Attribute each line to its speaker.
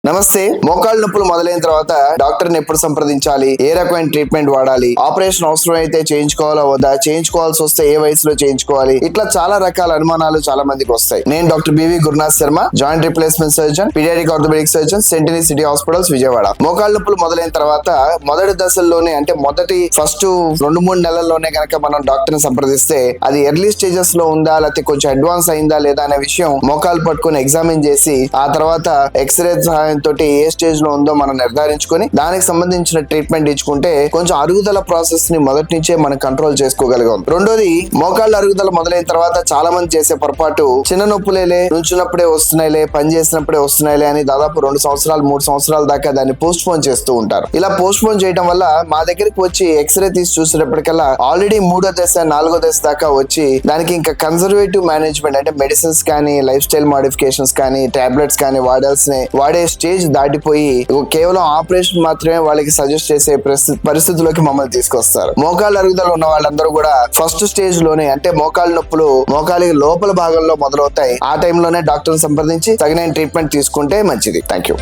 Speaker 1: నమస్తే. మోకాళ్ళ నొప్పులు మొదలైన తర్వాత డాక్టర్ని ఎప్పుడు సంప్రదించాలి, ఏ రకమైన ట్రీట్మెంట్ వాడాలి, ఆపరేషన్ అవసరం అయితే చేయించుకోవాలా వద్దా, చేయించుకోవాల్సి వస్తే ఏ వయసులో చేయించుకోవాలి, ఇట్లా చాలా రకాల అనుమానాలు చాలా మందికి వస్తాయి. నేను doctor BV Gurunath Sharma, joint replacement surgeon, paediatric orthopaedic surgeon, Sentini City Hospitals, Vijayawada. మోకాళ్ళ నొప్పులు మొదలైన తర్వాత మొదటి దశల్లోనే అంటే ఫస్ట్ 2-3 నెలల్లోనే గనక మనం డాక్టర్ ని సంప్రదిస్తే అది ఎర్లీ స్టేజెస్ లో ఉందా లేకపోతే కొంచెం అడ్వాన్స్ అయిందా లేదా అనే విషయం మోకాలు పట్టుకుని ఎగ్జామిన్ చేసి ఆ తర్వాత ఎక్స్రే సహాయం తోటి ఏ స్టేజ్ లో ఉందో మనం నిర్ధారించుకొని దానికి సంబంధించిన ట్రీట్మెంట్ ఇచ్చుకుంటే కొంచెం అరుగుదల ప్రాసెస్ ని మొదటి నుంచే మనం కంట్రోల్ చేసుకోగలిగాం. రెండోది, మోకాళ్ళ అరుగుదల మొదలైన తర్వాత చాలా మంది చేసే పొరపాటు చిన్న నొప్పులేలే, నుంచున్నప్పుడే వస్తున్నాయిలే, పని చేసినప్పుడే వస్తున్నాయిలే అని దాదాపు 2 సంవత్సరాలు 3 సంవత్సరాల దాకా దాన్ని పోస్ట్ పోన్ చేస్తూ ఉంటారు. ఇలా పోస్ట్ పోన్ చేయడం వల్ల మా దగ్గరికి వచ్చి ఎక్స్రే తీసి చూసేటప్పటికల్లా ఆల్రెడీ 3వ దశ 4వ దశ దాకా వచ్చి దానికి ఇంకా కన్సర్వేటివ్ మేనేజ్మెంట్ అంటే మెడిసిన్స్ కానీ లైఫ్ స్టైల్ మోడిఫికేషన్స్ కానీ టాబ్లెట్స్ కానీ వాడే స్టేజ్ దాటిపోయి కేవలం ఆపరేషన్ మాత్రమే వాళ్ళకి సజెస్ట్ చేసే పరిస్థితిలోకి మమ్మల్ని తీసుకొస్తారు. మోకాళ్ళ అరుగుదల ఉన్న వాళ్ళందరూ కూడా ఫస్ట్ స్టేజ్ లోనే అంటే మోకాళ్ళ నొప్పులు మోకాలికి లోపల భాగంలో మొదలవుతాయి. ఆ టైంలోనే డాక్టర్ని సంప్రదించి తగిన ట్రీట్మెంట్ తీసుకుంటే మంచిది. Thank you.